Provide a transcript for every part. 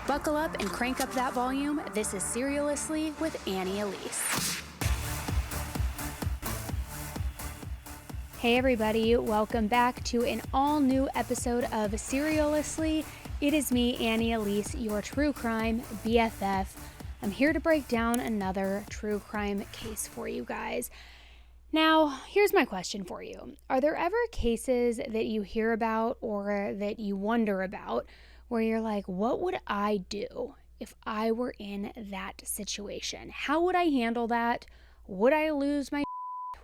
Buckle up and crank up that volume. This is Seriously with Annie Elise. Hey everybody, welcome back to an all-new episode of Seriously. It is me, Annie Elise, your true crime BFF. I'm here to break down another true crime case for you guys. Now, here's my question for you. Are there ever cases that you hear about or that you wonder about where you're like, what would I do if I were in that situation? How would I handle that? Would I lose my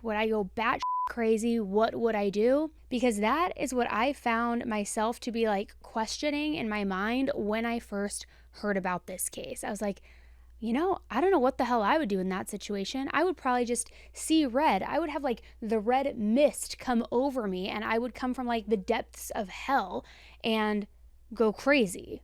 Would I go bat crazy? What would I do? Because that is what I found myself to be like questioning in my mind when I first heard about this case. I was like, I don't know what the hell I would do in that situation. I would probably just see red. I would have like the red mist come over me and I would come from like the depths of hell and go crazy.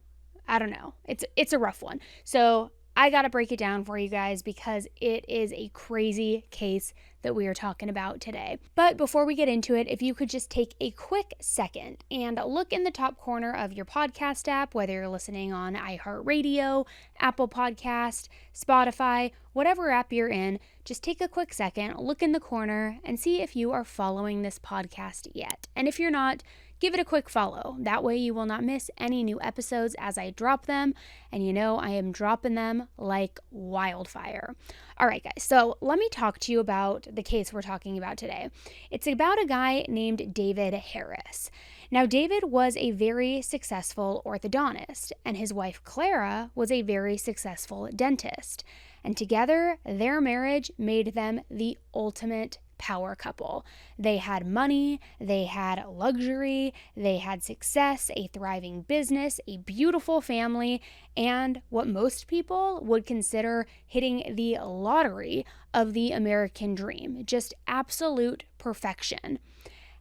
I don't know. It's a rough one. So I got to break it down for you guys because it is a crazy case that we are talking about today. But before we get into it, if you could just take a quick second and look in the top corner of your podcast app, whether you're listening on iHeartRadio, Apple Podcast, Spotify, whatever app you're in, just take a quick second, look in the corner and see if you are following this podcast yet. And if you're not, give it a quick follow. That way you will not miss any new episodes as I drop them. And I am dropping them like wildfire. All right, guys. So let me talk to you about the case we're talking about today. It's about a guy named David Harris. Now, David was a very successful orthodontist, and his wife, Clara, was a very successful dentist. And together, their marriage made them the ultimate power couple. They had money, they had luxury, they had success, a thriving business, a beautiful family, and what most people would consider hitting the lottery of the American dream. Just absolute perfection.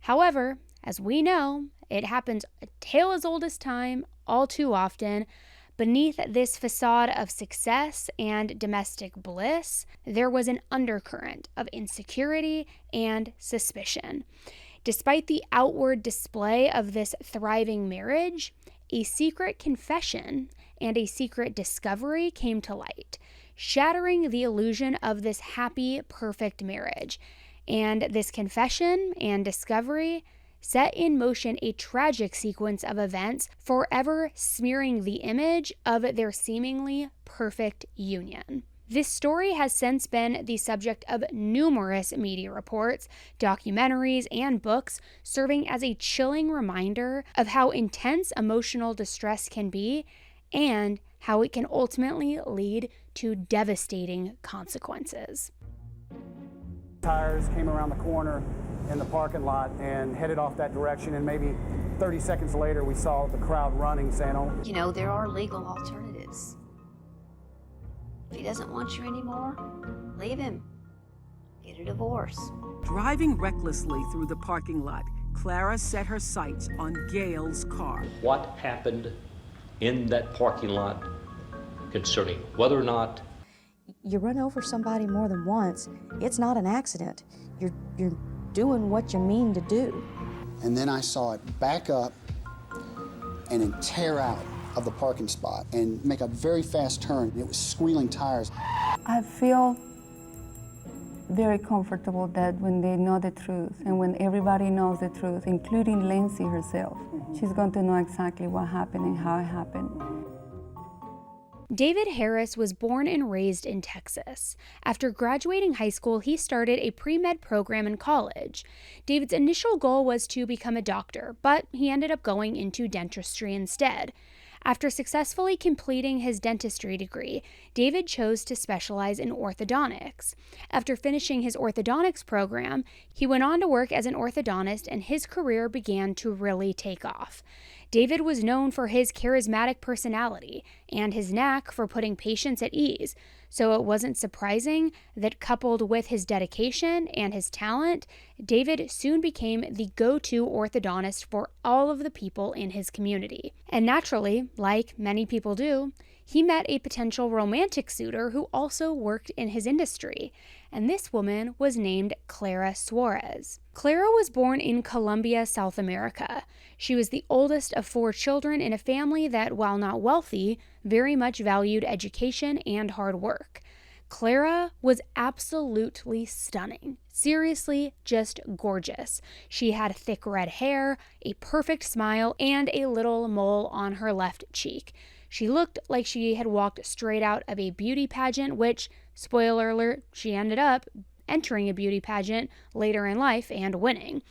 However, as we know, it happens a tale as old as time all too often. Beneath this facade of success and domestic bliss, there was an undercurrent of insecurity and suspicion. Despite the outward display of this thriving marriage, a secret confession and a secret discovery came to light, shattering the illusion of this happy, perfect marriage. And this confession and discovery set in motion a tragic sequence of events, forever smearing the image of their seemingly perfect union. This story has since been the subject of numerous media reports, documentaries, and books, serving as a chilling reminder of how intense emotional distress can be and how it can ultimately lead to devastating consequences. Tires came around the corner in the parking lot and headed off that direction, and maybe 30 seconds later we saw the crowd running, saying, "Oh, there are legal alternatives. If he doesn't want you anymore, leave him. Get a divorce." Driving recklessly through the parking lot, Clara set her sights on Gail's car. What happened in that parking lot concerning whether or not you run over somebody more than once, it's not an accident. You're doing what you mean to do. And then I saw it back up and then tear out of the parking spot and make a very fast turn. It was squealing tires. I feel very comfortable that when they know the truth and when everybody knows the truth, including Lindsay herself, she's going to know exactly what happened and how it happened. David Harris was born and raised in Texas. After graduating high school, he started a pre-med program in college. David's initial goal was to become a doctor, but he ended up going into dentistry instead. After successfully completing his dentistry degree, David chose to specialize in orthodontics. After finishing his orthodontics program, he went on to work as an orthodontist, and his career began to really take off. David was known for his charismatic personality and his knack for putting patients at ease, so it wasn't surprising that coupled with his dedication and his talent, David soon became the go-to orthodontist for all of the people in his community. And naturally, like many people do, he met a potential romantic suitor who also worked in his industry, and this woman was named Clara Suarez. Clara was born in Colombia, South America. She was the oldest of 4 children in a family that, while not wealthy, very much valued education and hard work. Clara was absolutely stunning. Seriously, just gorgeous. She had thick red hair, a perfect smile, and a little mole on her left cheek. She looked like she had walked straight out of a beauty pageant, which, spoiler alert, she ended up entering a beauty pageant later in life and winning.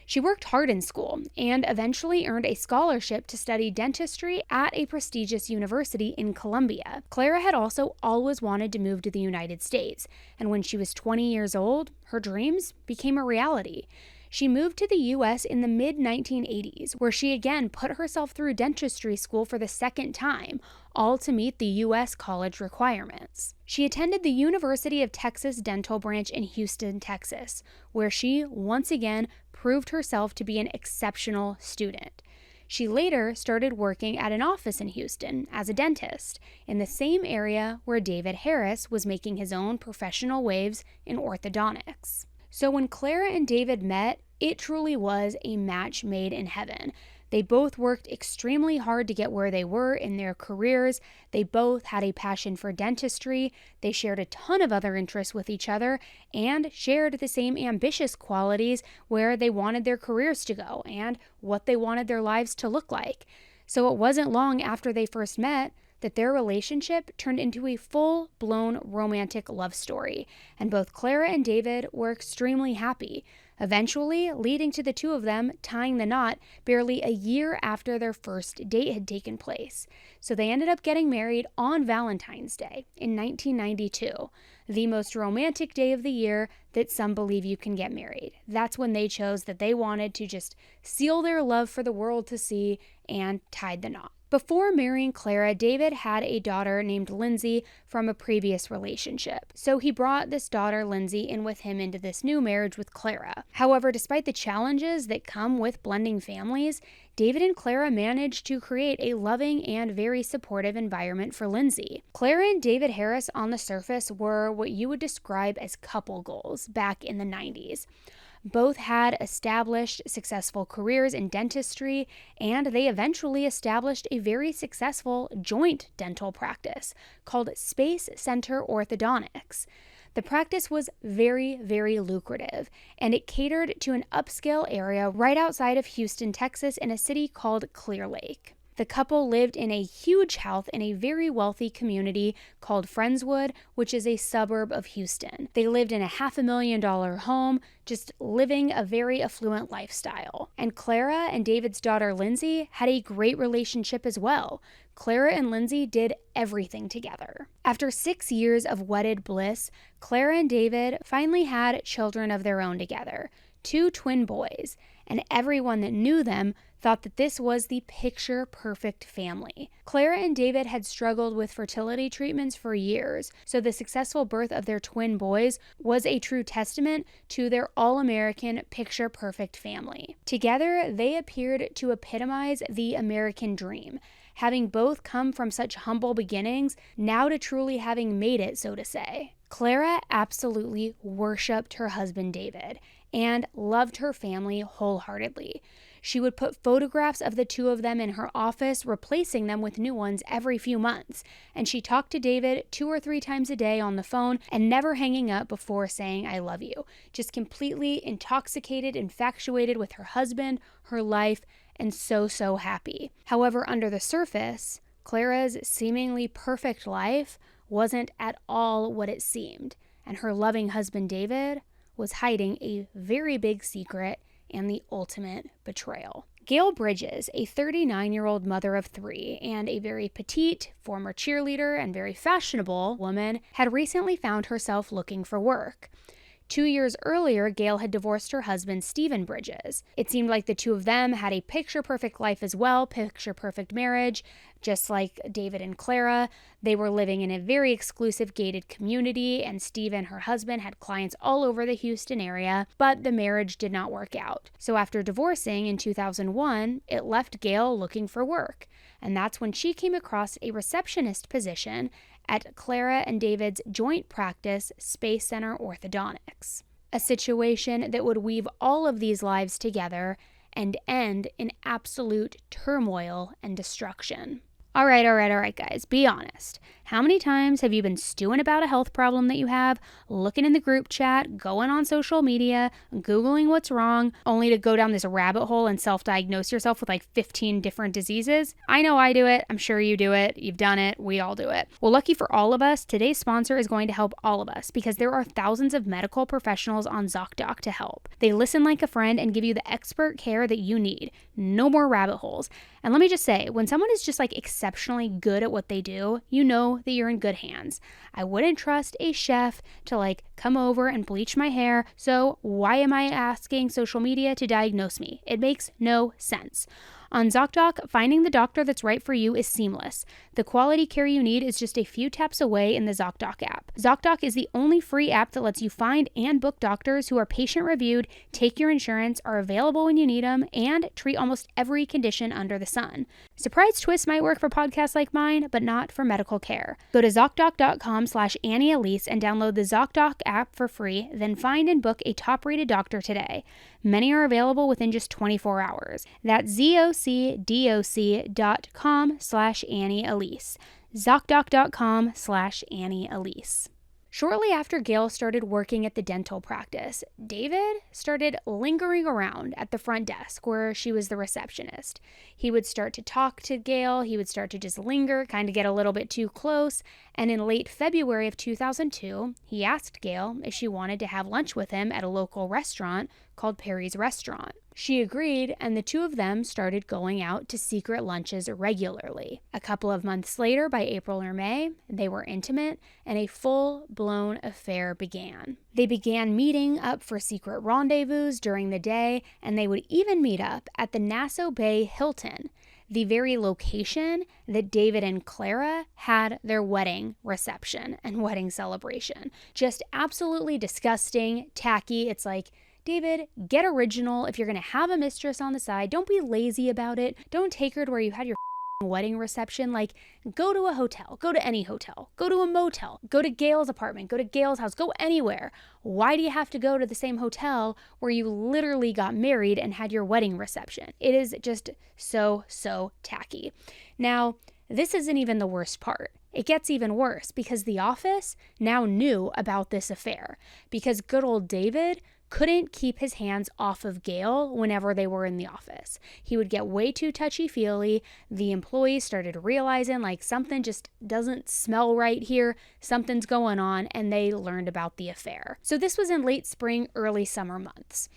She worked hard in school and eventually earned a scholarship to study dentistry at a prestigious university in Colombia. Clara had also always wanted to move to the United States, and when she was 20 years old, her dreams became a reality. She moved to the U.S. in the mid-1980s, where she again put herself through dentistry school for the second time, all to meet the U.S. college requirements. She attended the University of Texas Dental Branch in Houston, Texas, where she once again proved herself to be an exceptional student. She later started working at an office in Houston as a dentist, in the same area where David Harris was making his own professional waves in orthodontics. So when Clara and David met, it truly was a match made in heaven. They both worked extremely hard to get where they were in their careers. They both had a passion for dentistry. They shared a ton of other interests with each other and shared the same ambitious qualities where they wanted their careers to go and what they wanted their lives to look like. So it wasn't long after they first met that their relationship turned into a full-blown romantic love story, and both Clara and David were extremely happy, eventually leading to the two of them tying the knot barely a year after their first date had taken place. So they ended up getting married on Valentine's Day in 1992, the most romantic day of the year that some believe you can get married. That's when they chose that they wanted to just seal their love for the world to see and tied the knot. Before marrying Clara, David had a daughter named Lindsay from a previous relationship. So he brought this daughter, Lindsay, in with him into this new marriage with Clara. However, despite the challenges that come with blending families, David and Clara managed to create a loving and very supportive environment for Lindsay. Clara and David Harris on the surface were what you would describe as couple goals back in the 90s. Both had established successful careers in dentistry, and they eventually established a very successful joint dental practice called Space Center Orthodontics. The practice was very, very lucrative, and it catered to an upscale area right outside of Houston, Texas, in a city called Clear Lake. The couple lived in a huge house in a very wealthy community called Friendswood, which is a suburb of Houston. They lived in a $500,000 home, just living a very affluent lifestyle. And Clara and David's daughter Lindsay had a great relationship as well. Clara and Lindsay did everything together. After 6 years of wedded bliss, Clara and David finally had children of their own together, 2 twin boys, and everyone that knew them thought that this was the picture-perfect family. Clara and David had struggled with fertility treatments for years, so the successful birth of their twin boys was a true testament to their all-American picture-perfect family. Together, they appeared to epitomize the American dream, having both come from such humble beginnings, now to truly having made it, so to say. Clara absolutely worshipped her husband David and loved her family wholeheartedly. She would put photographs of the two of them in her office, replacing them with new ones every few months. And she talked to David 2 or 3 times a day on the phone and never hanging up before saying, "I love you." Just completely intoxicated, infatuated with her husband, her life, and so happy. However, under the surface, Clara's seemingly perfect life wasn't at all what it seemed. And her loving husband, David, was hiding a very big secret and the ultimate betrayal. Gail Bridges, a 39-year-old mother of 3 and a very petite, former cheerleader and very fashionable woman, had recently found herself looking for work. 2 years earlier, Gail had divorced her husband, Stephen Bridges. It seemed like the two of them had a picture-perfect life as well, picture-perfect marriage. Just like David and Clara, they were living in a very exclusive gated community, and Stephen, her husband, had clients all over the Houston area, but the marriage did not work out. So after divorcing in 2001, it left Gail looking for work, and that's when she came across a receptionist position at Clara and David's joint practice, Space Center Orthodontics. A situation that would weave all of these lives together and end in absolute turmoil and destruction. All right, guys, be honest. How many times have you been stewing about a health problem that you have, looking in the group chat, going on social media, Googling what's wrong, only to go down this rabbit hole and self-diagnose yourself with like 15 different diseases? I know I do it. I'm sure you do it. You've done it. We all do it. Well, lucky for all of us, today's sponsor is going to help all of us because there are thousands of medical professionals on ZocDoc to help. They listen like a friend and give you the expert care that you need. No more rabbit holes. And let me just say, when someone is just like exceptionally good at what they do, you know that you're in good hands. I wouldn't trust a chef to like come over and bleach my hair, so why am I asking social media to diagnose me? It makes no sense. On ZocDoc, finding the doctor that's right for you is seamless. The quality care you need is just a few taps away in the ZocDoc app. ZocDoc is the only free app that lets you find and book doctors who are patient-reviewed, take your insurance, are available when you need them, and treat almost every condition under the sun. Surprise twist might work for podcasts like mine, but not for medical care. Go to ZocDoc.com/AnnieElise and download the ZocDoc app for free, then find and book a top-rated doctor today. Many are available within just 24 hours. That's ZocDoc.com/AnnieElise. ZocDoc.com/AnnieElise. Shortly after Gail started working at the dental practice, David started lingering around at the front desk where she was the receptionist. He would start to talk to Gail, he would start to just linger, kind of get a little bit too close, and in late February of 2002, he asked Gail if she wanted to have lunch with him at a local restaurant called Perry's Restaurant. She agreed, and the two of them started going out to secret lunches regularly. A couple of months later, by April or May, they were intimate, and a full-blown affair began. They began meeting up for secret rendezvous during the day, and they would even meet up at the Nassau Bay Hilton, the very location that David and Clara had their wedding reception and wedding celebration. Just absolutely disgusting, tacky. It's like, David, get original. If you're going to have a mistress on the side, don't be lazy about it. Don't take her to where you had your wedding reception. Like, go to a hotel, go to any hotel, go to a motel, go to Gail's apartment, go to Gail's house, go anywhere. Why do you have to go to the same hotel where you literally got married and had your wedding reception? It is just so tacky. Now, this isn't even the worst part. It gets even worse because the office now knew about this affair because good old David couldn't keep his hands off of Gail whenever they were in the office. He would get way too touchy-feely. The employees started realizing like something just doesn't smell right here, something's going on, and they learned about the affair. So this was in late spring, early summer months.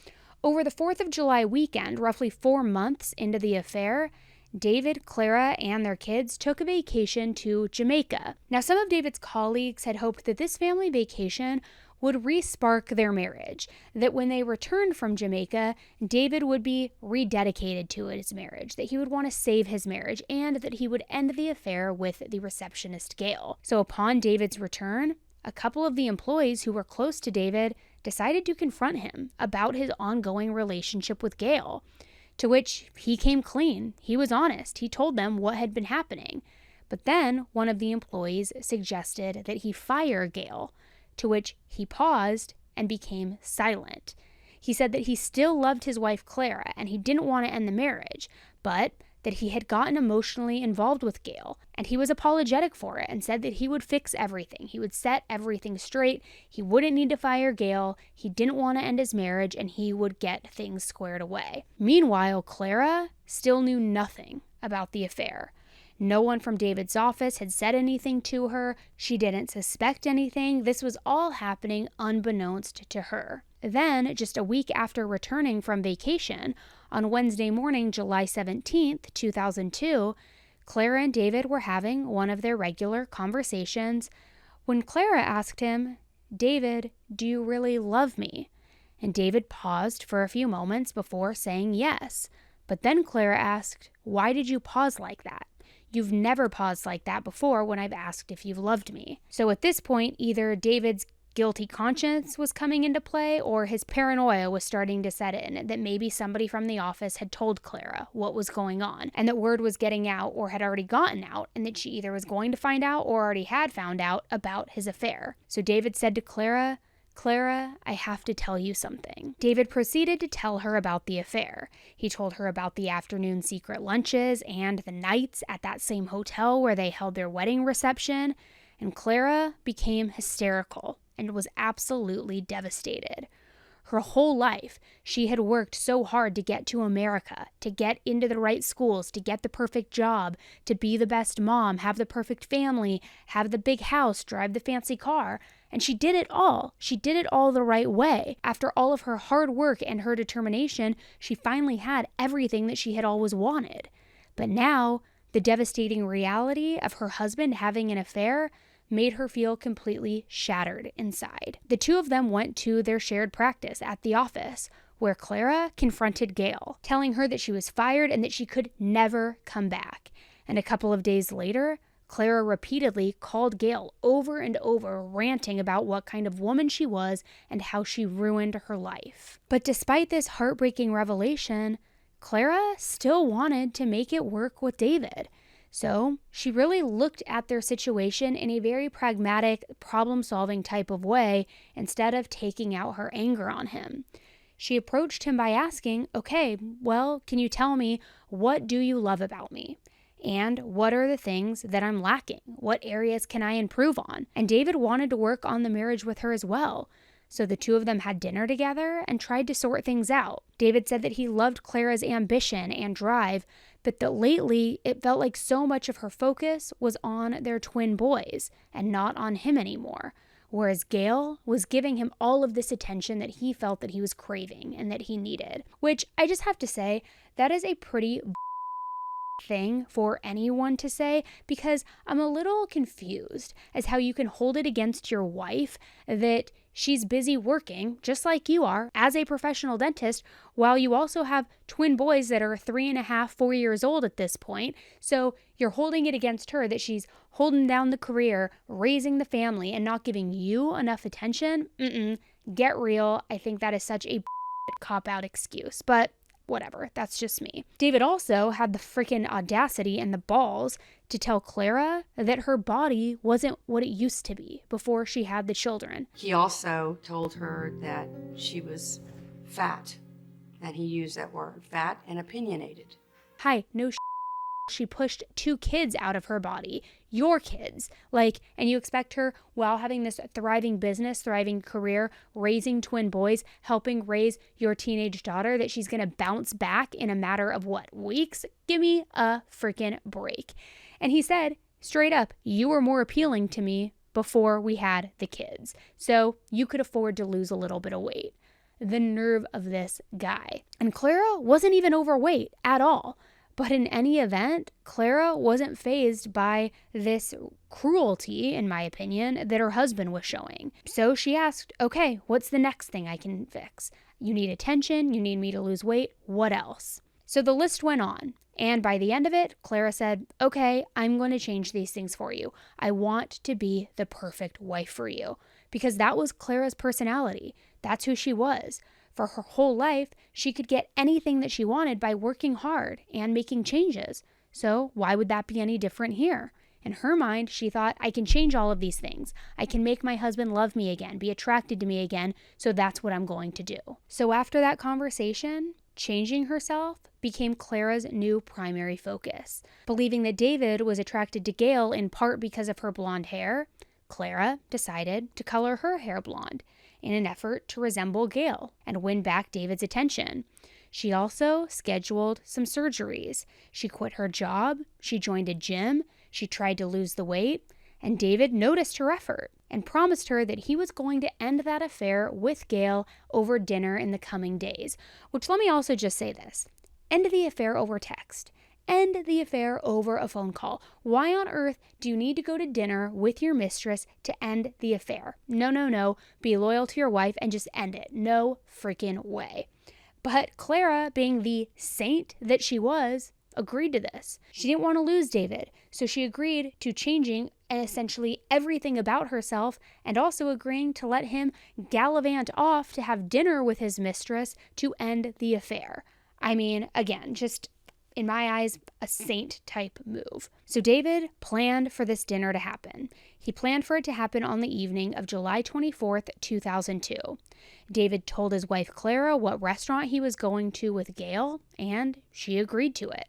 Over the 4th of July weekend, roughly 4 months into the affair, David, Clara, and their kids took a vacation to Jamaica. Now, some of David's colleagues had hoped that this family vacation would re-spark their marriage, that when they returned from Jamaica, David would be rededicated to his marriage, that he would want to save his marriage, and that he would end the affair with the receptionist Gail. So upon David's return, a couple of the employees who were close to David decided to confront him about his ongoing relationship with Gail, to which he came clean. He was honest. He told them what had been happening. But then one of the employees suggested that he fire Gail, to which he paused and became silent. He said that he still loved his wife Clara and he didn't want to end the marriage, but that he had gotten emotionally involved with Gail, and he was apologetic for it and said that he would fix everything. He would set everything straight. He wouldn't need to fire Gail. He didn't want to end his marriage, and he would get things squared away. Meanwhile, Clara still knew nothing about the affair. No one from David's office had said anything to her. She didn't suspect anything. This was all happening unbeknownst to her. Then, just a week after returning from vacation, on Wednesday morning, July 17th, 2002, Clara and David were having one of their regular conversations when Clara asked him, David, do you really love me? And David paused for a few moments before saying yes. But then Clara asked, why did you pause like that? You've never paused like that before when I've asked if you've loved me. So at this point, either David's guilty conscience was coming into play or his paranoia was starting to set in, that maybe somebody from the office had told Clara what was going on and that word was getting out or had already gotten out and that she either was going to find out or already had found out about his affair. So David said to Clara, Clara, I have to tell you something. David proceeded to tell her about the affair. He told her about the afternoon secret lunches and the nights at that same hotel where they held their wedding reception, and Clara became hysterical and was absolutely devastated. Her whole life, she had worked so hard to get to America, to get into the right schools, to get the perfect job, to be the best mom, have the perfect family, have the big house, drive the fancy car. And she did it all. She did it all the right way. After all of her hard work and her determination, she finally had everything that she had always wanted. But now, the devastating reality of her husband having an affair made her feel completely shattered inside. The two of them went to their shared practice at the office, where Clara confronted Gail, telling her that she was fired and that she could never come back. And a couple of days later, Clara repeatedly called Gail over and over, ranting about what kind of woman she was and how she ruined her life. But despite this heartbreaking revelation, Clara still wanted to make it work with David. So she really looked at their situation in a very pragmatic, problem-solving type of way instead of taking out her anger on him. She approached him by asking, okay, well, can you tell me, what do you love about me? And what are the things that I'm lacking? What areas can I improve on? And David wanted to work on the marriage with her as well. So the two of them had dinner together and tried to sort things out. David said that he loved Clara's ambition and drive, but that lately it felt like so much of her focus was on their twin boys and not on him anymore. Whereas Gail was giving him all of this attention that he felt that he was craving and that he needed. Which I just have to say, that is a pretty thing for anyone to say, because I'm a little confused as how you can hold it against your wife that she's busy working, just like you are, as a professional dentist, while you also have twin boys that are 3.5, 4 years old at this point. So you're holding it against her that she's holding down the career, raising the family, and not giving you enough attention. Get real. I think that is such a cop-out excuse, but whatever, that's just me. David also had the freaking audacity and the balls to tell Clara that her body wasn't what it used to be before she had the children. He also told her that she was fat, and he used that word, fat and opinionated. Hi, no she pushed 2 kids out of her body, your kids, and you expect her, while having this thriving business, thriving career, raising twin boys, helping raise your teenage daughter, that she's gonna bounce back in a matter of weeks? Give me a freaking break. And he said, straight up, you were more appealing to me before we had the kids, so you could afford to lose a little bit of weight. The nerve of this guy. And Clara wasn't even overweight at all. But in any event, Clara wasn't fazed by this cruelty, in my opinion, that her husband was showing. So she asked, okay, what's the next thing I can fix? You need attention, you need me to lose weight, what else? So the list went on. And by the end of it, Clara said, okay, I'm going to change these things for you. I want to be the perfect wife for you. Because that was Clara's personality. That's who she was. For her whole life, she could get anything that she wanted by working hard and making changes. So why would that be any different here? In her mind, she thought, I can change all of these things. I can make my husband love me again, be attracted to me again, so that's what I'm going to do. So after that conversation, changing herself became Clara's new primary focus. Believing that David was attracted to Gail in part because of her blonde hair, Clara decided to color her hair blonde in an effort to resemble Gail and win back David's attention. She also scheduled some surgeries. She quit her job, she joined a gym, she tried to lose the weight, and David noticed her effort and promised her that he was going to end that affair with Gail over dinner in the coming days. Which, let me also just say this. End the affair over text. end the affair over a phone call. Why on earth do you need to go to dinner with your mistress to end the affair? No, no, no. Be loyal to your wife and just end it. No freaking way. But Clara, being the saint that she was, agreed to this. She didn't want to lose David, so she agreed to changing essentially everything about herself and also agreeing to let him gallivant off to have dinner with his mistress to end the affair. I mean, again, just in my eyes, a saint type move. So David planned for this dinner to happen. He planned for it to happen on the evening of July 24th, 2002. David told his wife Clara what restaurant he was going to with Gail, and she agreed to it.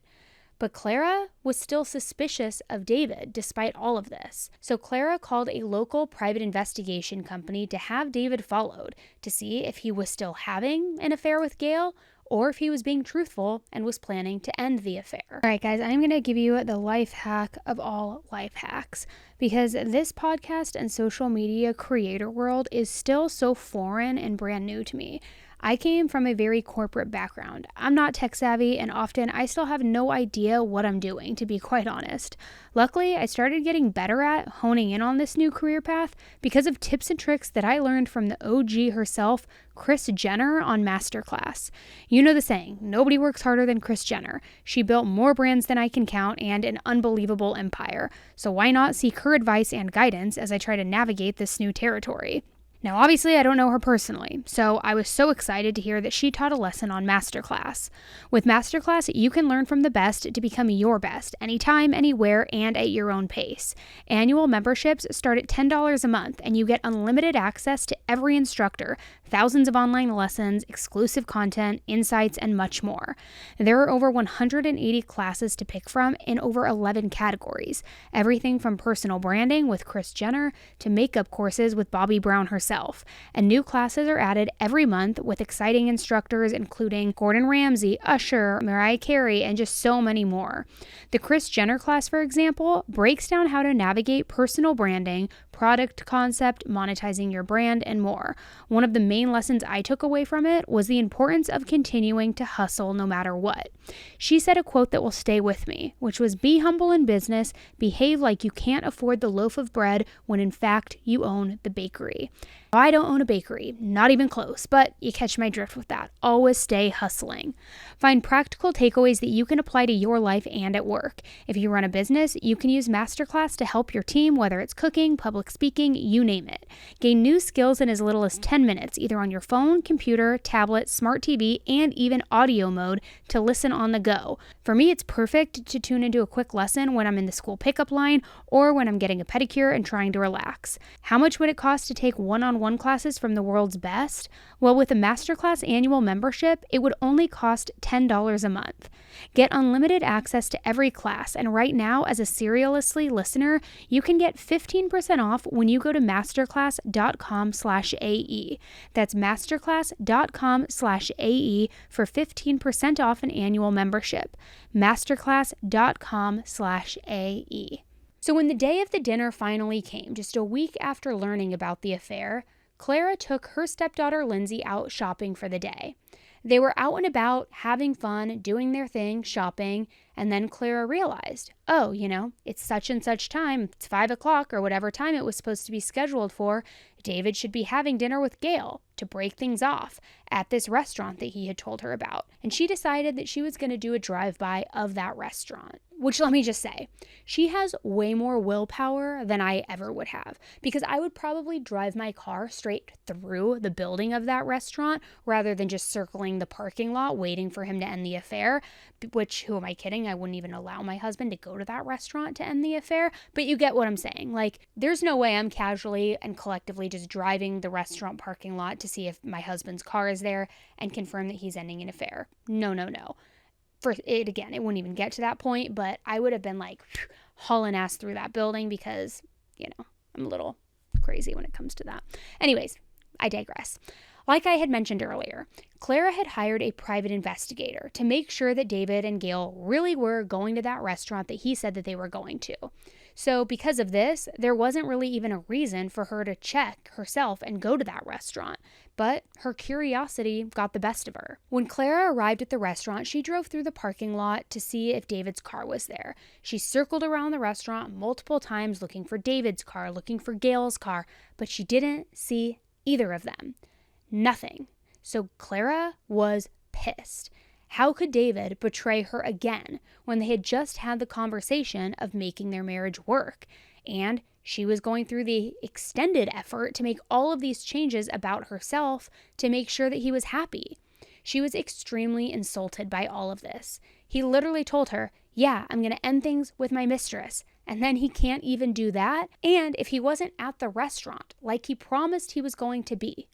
But Clara was still suspicious of David despite all of this. So Clara called a local private investigation company to have David followed to see if he was still having an affair with Gail or if he was being truthful and was planning to end the affair. All right, guys, I'm going to give you the life hack of all life hacks because this podcast and social media creator world is still so foreign and brand new to me. I came from a very corporate background. I'm not tech savvy, and often I still have no idea what I'm doing, to be quite honest. Luckily, I started getting better at honing in on this new career path because of tips and tricks that I learned from the OG herself, Kris Jenner, on Masterclass. You know the saying, nobody works harder than Kris Jenner. She built more brands than I can count and an unbelievable empire. So why not seek her advice and guidance as I try to navigate this new territory? Now, obviously, I don't know her personally, so I was so excited to hear that she taught a lesson on Masterclass. With Masterclass, you can learn from the best to become your best, anytime, anywhere, and at your own pace. Annual memberships start at $10 a month, and you get unlimited access to every instructor, thousands of online lessons, exclusive content, insights, and much more. There are over 180 classes to pick from in over 11 categories, everything from personal branding with Kris Jenner to makeup courses with Bobbi Brown herself. And new classes are added every month with exciting instructors including Gordon Ramsay, Usher, Mariah Carey, and just so many more. The Kris Jenner class, for example, breaks down how to navigate personal branding, product concept, monetizing your brand, and more. One of the main lessons I took away from it was the importance of continuing to hustle no matter what. She said a quote that will stay with me, which was, "Be humble in business, behave like you can't afford the loaf of bread when in fact you own the bakery." I don't own a bakery, not even close, but you catch my drift with that. Always stay hustling. Find practical takeaways that you can apply to your life and at work. If you run a business, you can use Masterclass to help your team, whether it's cooking, public speaking, you name it. Gain new skills in as little as 10 minutes, either on your phone, computer, tablet, smart TV, and even audio mode to listen on the go. For me, it's perfect to tune into a quick lesson when I'm in the school pickup line or when I'm getting a pedicure and trying to relax. How much would it cost to take one-on-one classes from the world's best? Well, with a Masterclass annual membership, it would only cost $10 a month. Get unlimited access to every class, and right now, as a Serialously listener, you can get 15% off when you go to masterclass.com/AE. That's masterclass.com/AE for 15% off an annual membership. masterclass.com/AE. So when the day of the dinner finally came, just a week after learning about the affair, Clara took her stepdaughter Lindsay out shopping for the day. They were out and about, having fun, doing their thing, shopping, and then Clara realized, oh, it's such and such time, it's 5 o'clock or whatever time it was supposed to be scheduled for. David should be having dinner with Gail to break things off at this restaurant that he had told her about. And she decided that she was going to do a drive-by of that restaurant, which, let me just say, she has way more willpower than I ever would have, because I would probably drive my car straight through the building of that restaurant rather than just circling the parking lot waiting for him to end the affair, which, who am I kidding? I wouldn't even allow my husband to go to that restaurant to end the affair, but you get what I'm saying. Like, there's no way I'm casually and collectively just driving the restaurant parking lot to see if my husband's car is there and confirm that he's ending an affair. No. For it, again, it wouldn't even get to that point, but I would have been like hauling ass through that building because, I'm a little crazy when it comes to that. Anyways, I digress. Like I had mentioned earlier, Clara had hired a private investigator to make sure that David and Gail really were going to that restaurant that he said that they were going to. So because of this, there wasn't really even a reason for her to check herself and go to that restaurant. But her curiosity got the best of her. When Clara arrived at the restaurant, she drove through the parking lot to see if David's car was there. She circled around the restaurant multiple times looking for David's car, looking for Gail's car, but she didn't see either of them. Nothing. So Clara was pissed. How could David betray her again when they had just had the conversation of making their marriage work? And she was going through the extended effort to make all of these changes about herself to make sure that he was happy. She was extremely insulted by all of this. He literally told her, yeah, I'm going to end things with my mistress. And then he can't even do that. And if he wasn't at the restaurant like he promised he was going to be,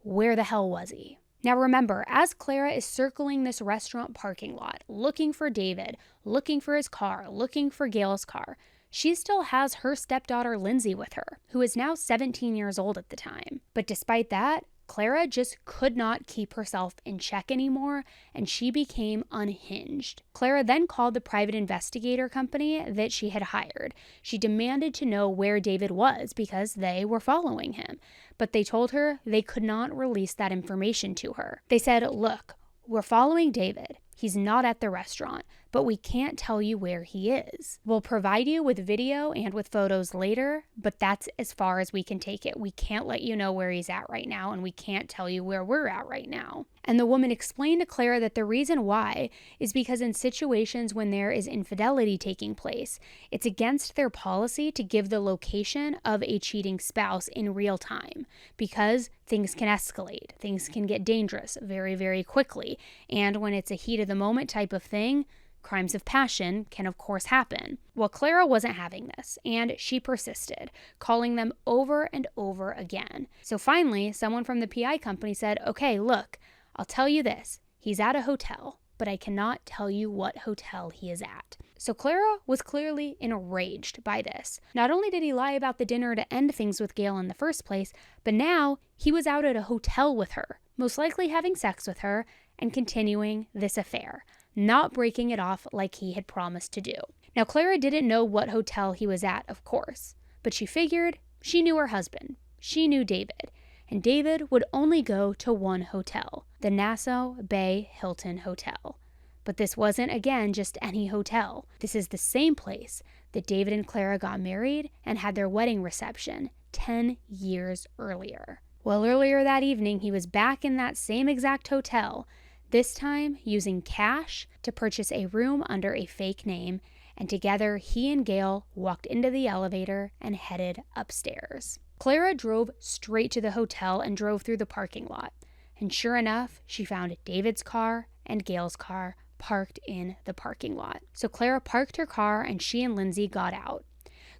where the hell was he? Now remember, as Clara is circling this restaurant parking lot, looking for David, looking for his car, looking for Gail's car, she still has her stepdaughter Lindsay with her, who is now 17 years old at the time. But despite that, Clara just could not keep herself in check anymore, and she became unhinged. Clara then called the private investigator company that she had hired. She demanded to know where David was because they were following him, but they told her they could not release that information to her. They said, look, we're following David. He's not at the restaurant, but we can't tell you where he is. We'll provide you with video and with photos later, but that's as far as we can take it. We can't let you know where he's at right now, and we can't tell you where we're at right now. And the woman explained to Clara that the reason why is because in situations when there is infidelity taking place, it's against their policy to give the location of a cheating spouse in real time because things can escalate, things can get dangerous very, very quickly. And when it's a heat of the moment type of thing, crimes of passion can of course happen. Well, Clara wasn't having this, and she persisted, calling them over and over again. So finally, someone from the PI company said, okay, look, I'll tell you this, he's at a hotel, but I cannot tell you what hotel he is at. So Clara was clearly enraged by this. Not only did he lie about the dinner to end things with Gail in the first place, but now he was out at a hotel with her, most likely having sex with her and continuing this affair, not breaking it off like he had promised to do. Now, Clara didn't know what hotel he was at, of course, but she figured she knew her husband. She knew David. And David would only go to one hotel, the Nassau Bay Hilton Hotel. But this wasn't, again, just any hotel. This is the same place that David and Clara got married and had their wedding reception 10 years earlier. Well, earlier that evening, he was back in that same exact hotel, this time using cash to purchase a room under a fake name, and together he and Gail walked into the elevator and headed upstairs. Clara drove straight to the hotel and drove through the parking lot. And sure enough, she found David's car and Gail's car parked in the parking lot. So Clara parked her car and she and Lindsay got out.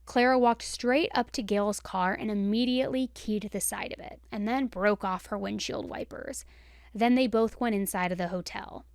Clara walked straight up to Gail's car and immediately keyed the side of it, and then broke off her windshield wipers. Then they both went inside of the hotel.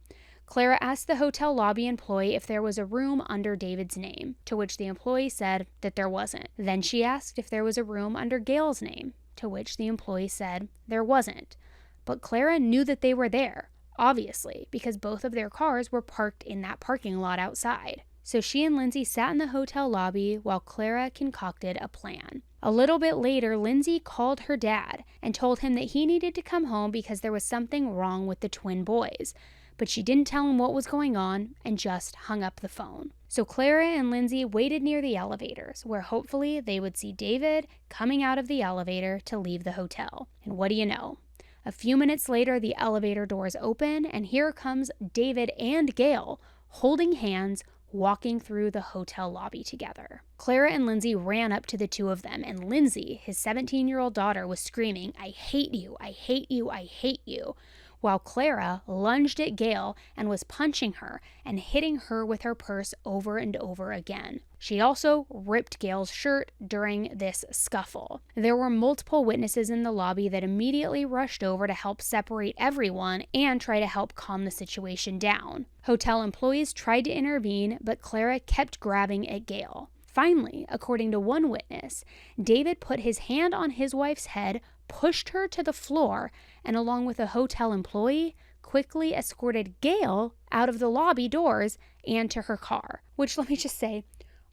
Clara asked the hotel lobby employee if there was a room under David's name, to which the employee said that there wasn't. Then she asked if there was a room under Gail's name, to which the employee said there wasn't. But Clara knew that they were there, obviously, because both of their cars were parked in that parking lot outside. So she and Lindsay sat in the hotel lobby while Clara concocted a plan. A little bit later, Lindsay called her dad and told him that he needed to come home because there was something wrong with the twin boys. But she didn't tell him what was going on and just hung up the phone. So Clara and Lindsay waited near the elevators, where hopefully they would see David coming out of the elevator to leave the hotel. And what do you know? A few minutes later, the elevator doors open, and here comes David and Gail holding hands, walking through the hotel lobby together. Clara and Lindsay ran up to the two of them, and Lindsay, his 17-year-old daughter, was screaming, "I hate you, I hate you, I hate you," while Clara lunged at Gail and was punching her and hitting her with her purse over and over again. She also ripped Gail's shirt during this scuffle. There were multiple witnesses in the lobby that immediately rushed over to help separate everyone and try to help calm the situation down. Hotel employees tried to intervene, but Clara kept grabbing at Gail. Finally, according to one witness, David put his hand on his wife's head, pushed her to the floor, and along with a hotel employee, quickly escorted Gail out of the lobby doors and to her car. Which, let me just say,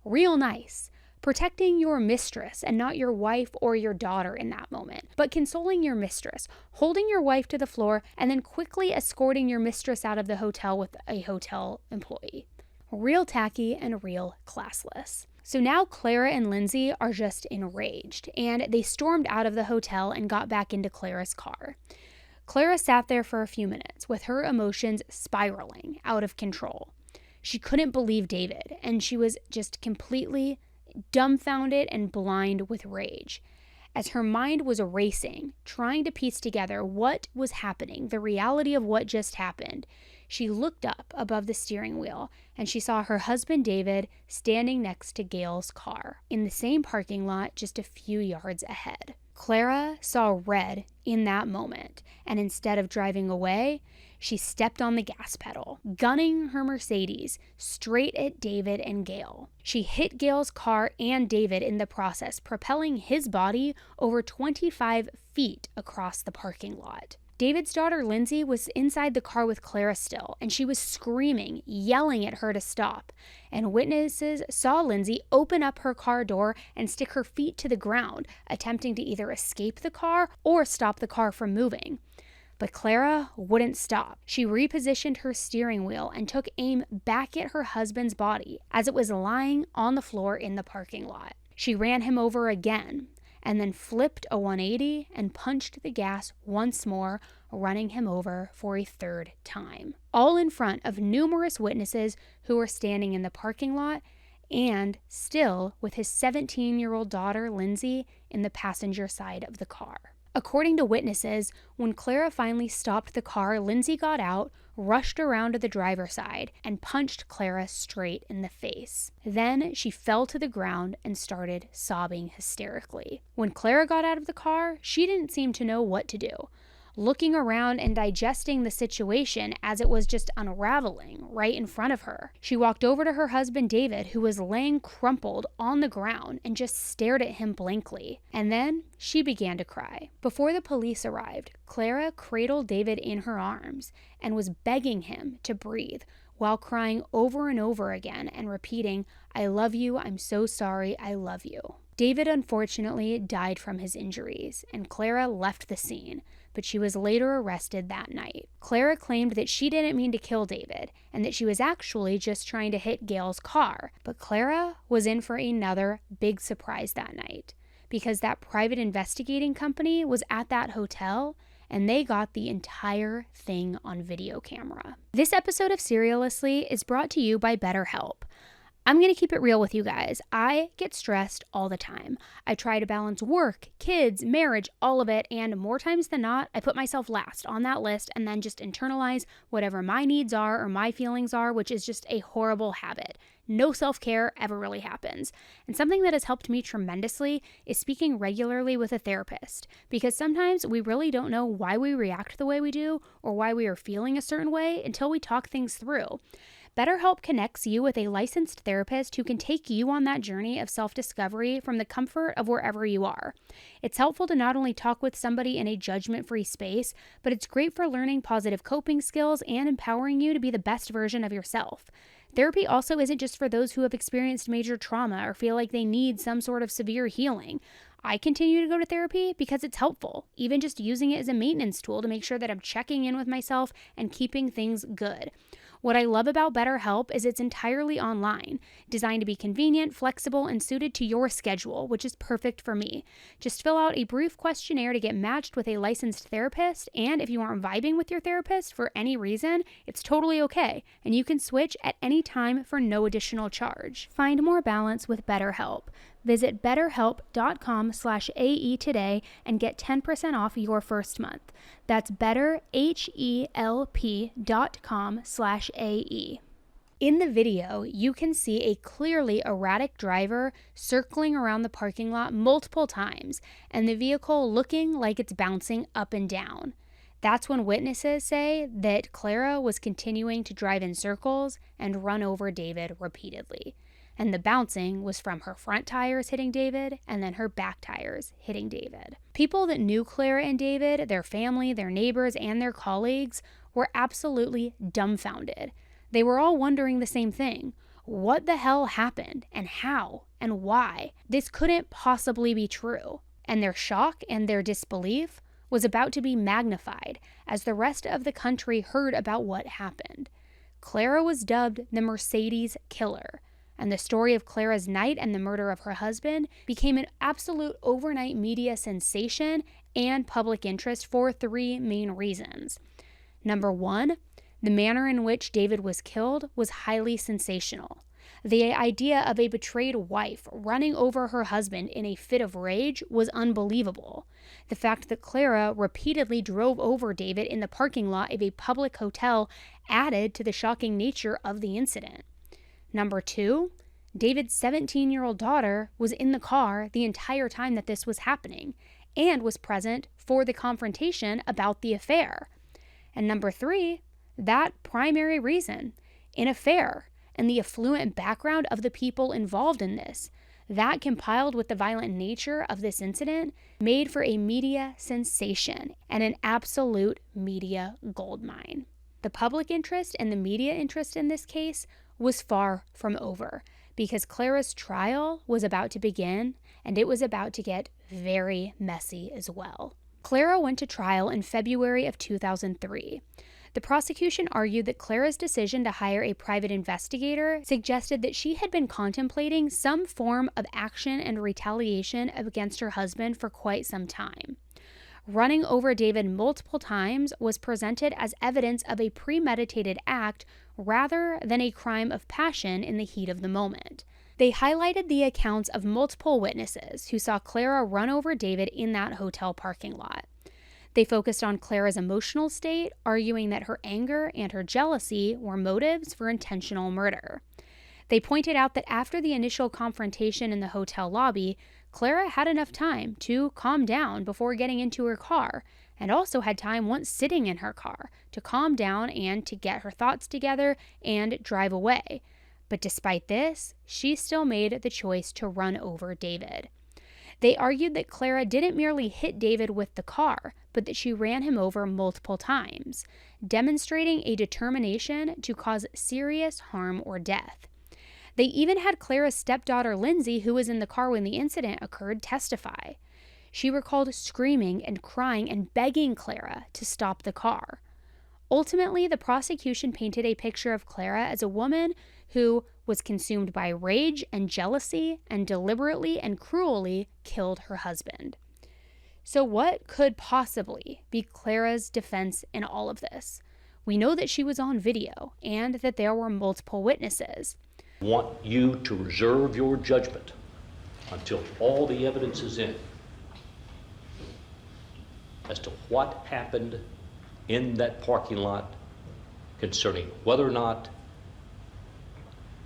real nice. Protecting your mistress and not your wife or your daughter in that moment, but consoling your mistress, holding your wife to the floor, and then quickly escorting your mistress out of the hotel with a hotel employee. Real tacky and real classless. So now Clara and Lindsay are just enraged, and they stormed out of the hotel and got back into Clara's car. Clara sat there for a few minutes with her emotions spiraling out of control. She couldn't believe David, and she was just completely dumbfounded and blind with rage. As her mind was racing, trying to piece together what was happening, the reality of what just happened, she looked up above the steering wheel and she saw her husband David standing next to Gail's car in the same parking lot just a few yards ahead. Clara saw red in that moment, and instead of driving away, she stepped on the gas pedal, gunning her Mercedes straight at David and Gail. She hit Gail's car and David in the process, propelling his body over 25 feet across the parking lot. David's daughter Lindsay was inside the car with Clara still, and she was screaming, yelling at her to stop. And witnesses saw Lindsay open up her car door and stick her feet to the ground, attempting to either escape the car or stop the car from moving. But Clara wouldn't stop. She repositioned her steering wheel and took aim back at her husband's body as it was lying on the floor in the parking lot. She ran him over again, and then flipped a 180 and punched the gas once more, running him over for a third time. All in front of numerous witnesses who were standing in the parking lot, and still with his 17-year-old daughter, Lindsay, in the passenger side of the car. According to witnesses, when Clara finally stopped the car, Lindsay got out, rushed around to the driver's side, and punched Clara straight in the face. Then she fell to the ground and started sobbing hysterically. When Clara got out of the car, she didn't seem to know what to do. Looking around and digesting the situation as it was just unraveling right in front of her. She walked over to her husband David, who was laying crumpled on the ground, and just stared at him blankly. And then she began to cry. Before the police arrived, Clara cradled David in her arms and was begging him to breathe while crying over and over again and repeating, "I love you, I'm so sorry, I love you." David unfortunately died from his injuries, and Clara left the scene, but she was later arrested that night. Clara claimed that she didn't mean to kill David, and that she was actually just trying to hit Gail's car. But Clara was in for another big surprise that night, because that private investigating company was at that hotel, and they got the entire thing on video camera. This episode of Seriously is brought to you by BetterHelp. I'm going to keep it real with you guys. I get stressed all the time. I try to balance work, kids, marriage, all of it, and more times than not, I put myself last on that list and then just internalize whatever my needs are or my feelings are, which is just a horrible habit. No self-care ever really happens. And something that has helped me tremendously is speaking regularly with a therapist, because sometimes we really don't know why we react the way we do or why we are feeling a certain way until we talk things through. BetterHelp connects you with a licensed therapist who can take you on that journey of self-discovery from the comfort of wherever you are. It's helpful to not only talk with somebody in a judgment-free space, but it's great for learning positive coping skills and empowering you to be the best version of yourself. Therapy also isn't just for those who have experienced major trauma or feel like they need some sort of severe healing. I continue to go to therapy because it's helpful, even just using it as a maintenance tool to make sure that I'm checking in with myself and keeping things good. What I love about BetterHelp is it's entirely online, designed to be convenient, flexible, and suited to your schedule, which is perfect for me. Just fill out a brief questionnaire to get matched with a licensed therapist, and if you aren't vibing with your therapist for any reason, it's totally okay, and you can switch at any time for no additional charge. Find more balance with BetterHelp. Visit betterhelp.com/AE today and get 10% off your first month. That's betterhelp.com/AE. In the video, you can see a clearly erratic driver circling around the parking lot multiple times, and the vehicle looking like it's bouncing up and down. That's when witnesses say that Clara was continuing to drive in circles and run over David repeatedly. and the bouncing was from her front tires hitting David and then her back tires hitting David. People that knew Clara and David, their family, their neighbors, and their colleagues were absolutely dumbfounded. They were all wondering the same thing. What the hell happened, and how, and why? This couldn't possibly be true. And their shock and their disbelief was about to be magnified as the rest of the country heard about what happened. Clara was dubbed the Mercedes Killer, and the story of Clara's night and the murder of her husband became an absolute overnight media sensation and public interest for three main reasons. Number one, the manner in which David was killed was highly sensational. The idea of a betrayed wife running over her husband in a fit of rage was unbelievable. The fact that Clara repeatedly drove over David in the parking lot of a public hotel added to the shocking nature of the incident. Number two, David's 17-year-old daughter was in the car the entire time that this was happening and was present for the confrontation about the affair. And number three, that primary reason, an affair, and the affluent background of the people involved in this, that compiled with the violent nature of this incident made for a media sensation and an absolute media goldmine. The public interest and the media interest in this case was far from over because Clara's trial was about to begin and it was about to get very messy as well. Clara went to trial in February of 2003. The prosecution argued that Clara's decision to hire a private investigator suggested that she had been contemplating some form of action and retaliation against her husband for quite some time. Running over David multiple times was presented as evidence of a premeditated act rather than a crime of passion in the heat of the moment. They highlighted the accounts of multiple witnesses who saw Clara run over David in that hotel parking lot. They focused on Clara's emotional state, arguing that her anger and her jealousy were motives for intentional murder. They pointed out that after the initial confrontation in the hotel lobby, Clara had enough time to calm down before getting into her car, and also had time once sitting in her car to calm down and to get her thoughts together and drive away. But despite this, she still made the choice to run over David. They argued that Clara didn't merely hit David with the car, but that she ran him over multiple times, demonstrating a determination to cause serious harm or death. They even had Clara's stepdaughter Lindsay, who was in the car when the incident occurred, testify. She recalled screaming and crying and begging Clara to stop the car. Ultimately, the prosecution painted a picture of Clara as a woman who was consumed by rage and jealousy and deliberately and cruelly killed her husband. So what could possibly be Clara's defense in all of this? We know that she was on video and that there were multiple witnesses. I want you to reserve your judgment until all the evidence is in as to what happened in that parking lot concerning whether or not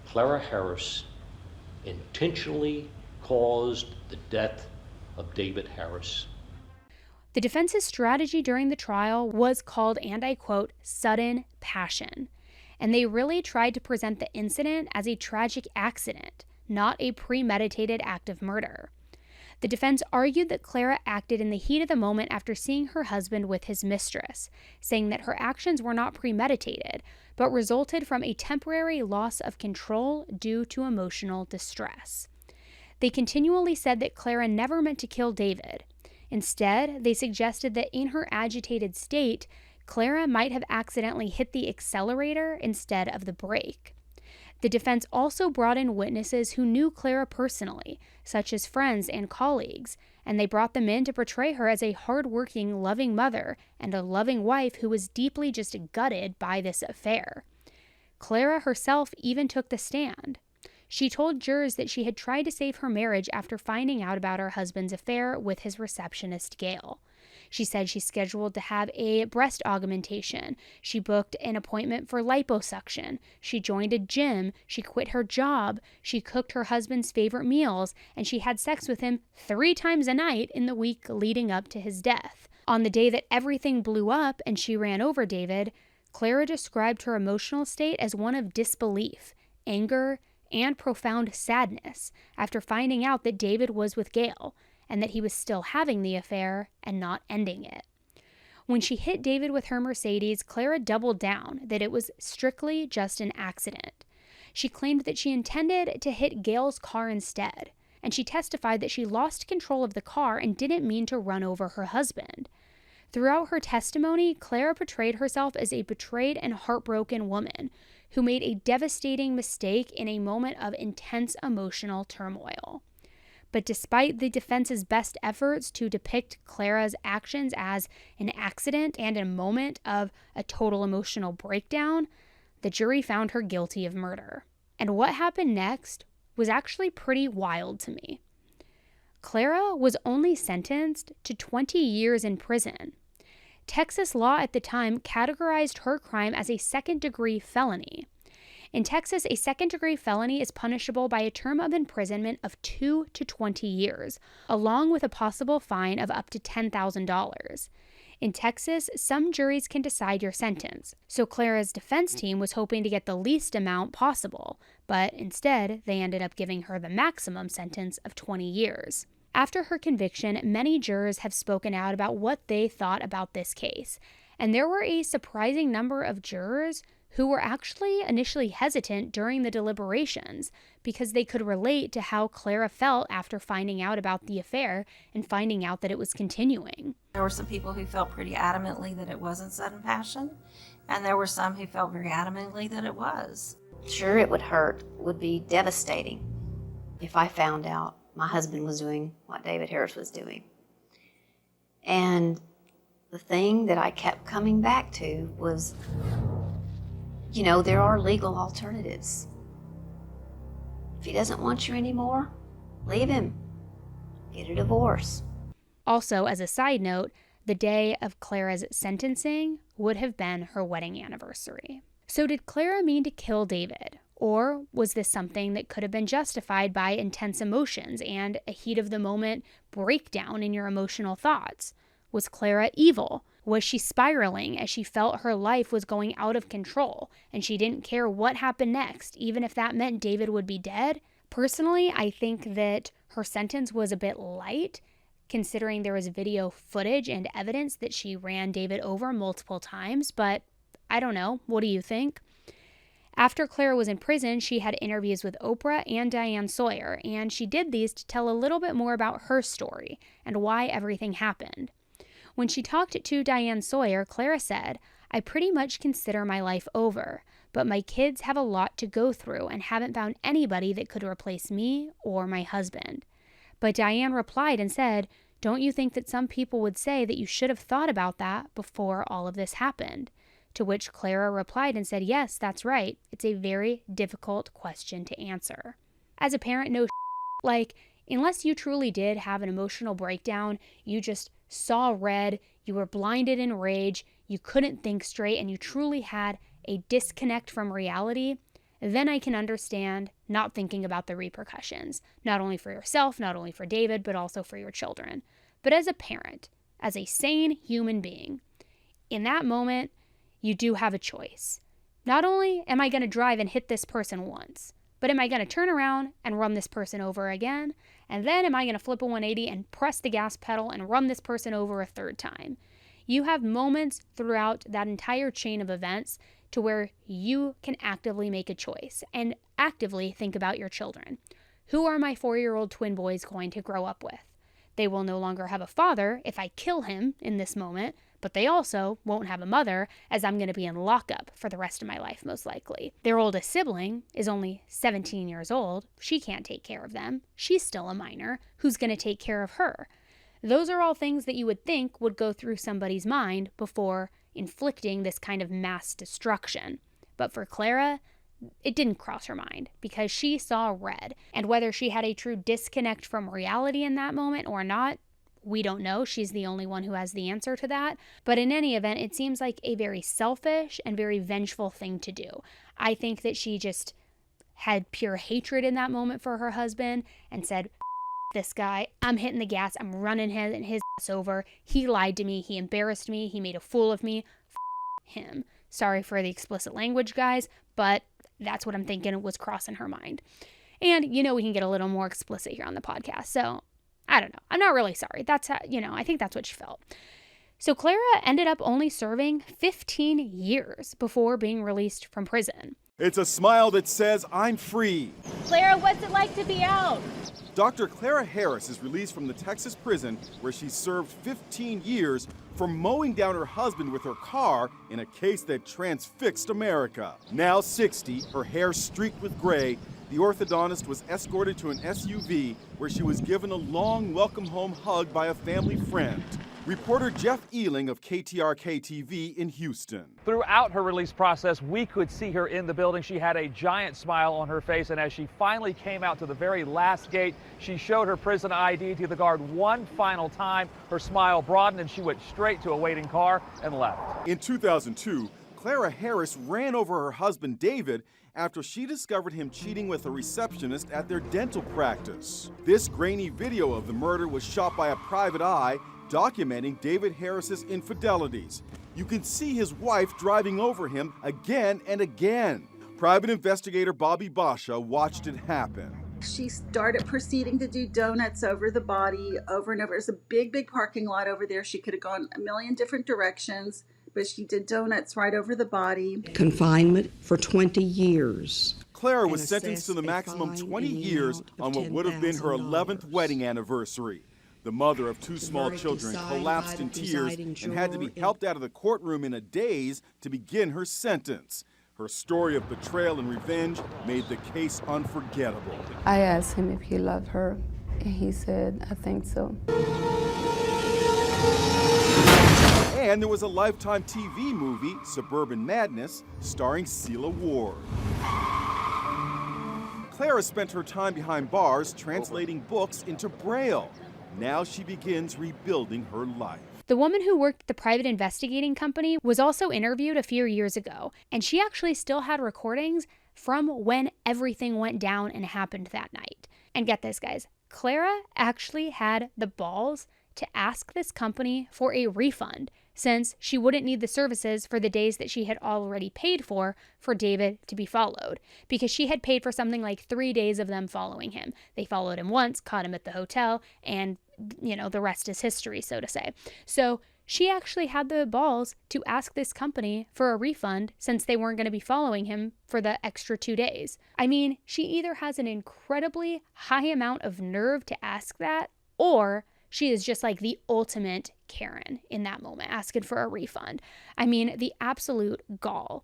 Clara Harris intentionally caused the death of David Harris. The defense's strategy during the trial was called, and I quote, sudden passion. And they really tried to present the incident as a tragic accident, not a premeditated act of murder. The defense argued that Clara acted in the heat of the moment after seeing her husband with his mistress, saying that her actions were not premeditated, but resulted from a temporary loss of control due to emotional distress. They continually said that Clara never meant to kill David. Instead, they suggested that in her agitated state, Clara might have accidentally hit the accelerator instead of the brake. The defense also brought in witnesses who knew Clara personally, such as friends and colleagues, and they brought them in to portray her as a hardworking, loving mother and a loving wife who was deeply just gutted by this affair. Clara herself even took the stand. She told jurors that she had tried to save her marriage after finding out about her husband's affair with his receptionist, Gail. She said she scheduled to have a breast augmentation. She booked an appointment for liposuction. She joined a gym. She quit her job. She cooked her husband's favorite meals, and she had sex with him 3 times a night in the week leading up to his death. On the day that everything blew up and she ran over David, Clara described her emotional state as one of disbelief, anger, and profound sadness after finding out that David was with Gail and that he was still having the affair and not ending it. When she hit David with her Mercedes, Clara doubled down that it was strictly just an accident. She claimed that she intended to hit Gail's car instead, and she testified that she lost control of the car and didn't mean to run over her husband. Throughout her testimony, Clara portrayed herself as a betrayed and heartbroken woman who made a devastating mistake in a moment of intense emotional turmoil. But despite the defense's best efforts to depict Clara's actions as an accident and a moment of a total emotional breakdown, the jury found her guilty of murder. And what happened next was actually pretty wild to me. Clara was only sentenced to 20 years in prison. Texas law at the time categorized her crime as a second-degree felony. In Texas, a second-degree felony is punishable by a term of imprisonment of 2 to 20 years, along with a possible fine of up to $10,000. In Texas, some juries can decide your sentence, so Clara's defense team was hoping to get the least amount possible, but instead, they ended up giving her the maximum sentence of 20 years. After her conviction, many jurors have spoken out about what they thought about this case, and there were a surprising number of jurors who were actually initially hesitant during the deliberations because they could relate to how Clara felt after finding out about the affair and finding out that it was continuing. There were some people who felt pretty adamantly that it wasn't sudden passion, and there were some who felt very adamantly that it was. Sure, it would hurt, would be devastating if I found out my husband was doing what David Harris was doing. And the thing that I kept coming back to was, you know, there are legal alternatives. If he doesn't want you anymore, leave him. Get a divorce. Also, as a side note, the day of Clara's sentencing would have been her wedding anniversary. So did Clara mean to kill David? Or was this something that could have been justified by intense emotions and a heat of the moment breakdown in your emotional thoughts? Was Clara evil? Was she spiraling as she felt her life was going out of control and she didn't care what happened next, even if that meant David would be dead? Personally, I think that her sentence was a bit light, considering there was video footage and evidence that she ran David over multiple times, but I don't know. What do you think? After Clara was in prison, she had interviews with Oprah and Diane Sawyer, and she did these to tell a little bit more about her story and why everything happened. When she talked to Diane Sawyer, Clara said, "I pretty much consider my life over, but my kids have a lot to go through and haven't found anybody that could replace me or my husband." But Diane replied and said, "Don't you think that some people would say that you should have thought about that before all of this happened?" To which Clara replied and said, "Yes, that's right. It's a very difficult question to answer." As a parent, no like, unless you truly did have an emotional breakdown, you just saw red, you were blinded in rage, you couldn't think straight, and you truly had a disconnect from reality, then I can understand not thinking about the repercussions, not only for yourself, not only for David, but also for your children. But as a parent, as a sane human being, in that moment, you do have a choice. Not only am I going to drive and hit this person once, but am I going to turn around and run this person over again? And then am I going to flip a 180 and press the gas pedal and run this person over a third time? You have moments throughout that entire chain of events to where you can actively make a choice and actively think about your children. Who are my 4-year-old twin boys going to grow up with? They will no longer have a father if I kill him in this moment, but they also won't have a mother, as I'm going to be in lockup for the rest of my life, most likely. Their oldest sibling is only 17 years old. She can't take care of them. She's still a minor. Who's going to take care of her? Those are all things that you would think would go through somebody's mind before inflicting this kind of mass destruction. But for Clara, it didn't cross her mind because she saw red. And whether she had a true disconnect from reality in that moment or not, we don't know. She's the only one who has the answer to that. But in any event, it seems like a very selfish and very vengeful thing to do. I think that she just had pure hatred in that moment for her husband and said, "This guy, I'm hitting the gas, I'm running his ass over. He lied to me, he embarrassed me, he made a fool of me. Him." Sorry for the explicit language, guys, but That's what I'm thinking was crossing her mind. And, we can get a little more explicit here on the podcast. So I don't know. I'm not really sorry. That's how, I think that's what she felt. So Clara ended up only serving 15 years before being released from prison. It's a smile that says, I'm free. Clara, what's it like to be out? Dr. Clara Harris is released from the Texas prison where she served 15 years for mowing down her husband with her car in a case that transfixed America. Now 60, her hair streaked with gray, the orthodontist was escorted to an SUV where she was given a long welcome home hug by a family friend. Reporter Jeff Ealing of KTRK-TV in Houston. Throughout her release process, we could see her in the building. She had a giant smile on her face, and as she finally came out to the very last gate, she showed her prison ID to the guard one final time. Her smile broadened, and she went straight to a waiting car and left. In 2002, Clara Harris ran over her husband David after she discovered him cheating with a receptionist at their dental practice. This grainy video of the murder was shot by a private eye, documenting David Harris's infidelities. You can see his wife driving over him again and again. Private investigator Bobby Basha watched it happen. She started proceeding to do donuts over the body over and over. There's a big, big parking lot over there. She could have gone a million different directions, but she did donuts right over the body. Confinement for 20 years. Clara was sentenced to the maximum 20 years on what would have been her 11th wedding anniversary. The mother of two small children collapsed in tears and had to be helped out of the courtroom in a daze to begin her sentence. Her story of betrayal and revenge made the case unforgettable. I asked him if he loved her, and he said, I think so. And there was a Lifetime TV movie, Suburban Madness, starring Celia Ward. Clara spent her time behind bars translating books into Braille. Now she begins rebuilding her life. The woman who worked at the private investigating company was also interviewed a few years ago, and she actually still had recordings from when everything went down and happened that night. And get this, guys, Clara actually had the balls to ask this company for a refund since she wouldn't need the services for the days that she had already paid for David to be followed, because she had paid for something like 3 days of them following him. They followed him once, caught him at the hotel, and, the rest is history, so to say. So she actually had the balls to ask this company for a refund since they weren't going to be following him for the extra 2 days. I mean, she either has an incredibly high amount of nerve to ask that, or she is just like the ultimate Karen in that moment, asking for a refund. I mean, the absolute gall.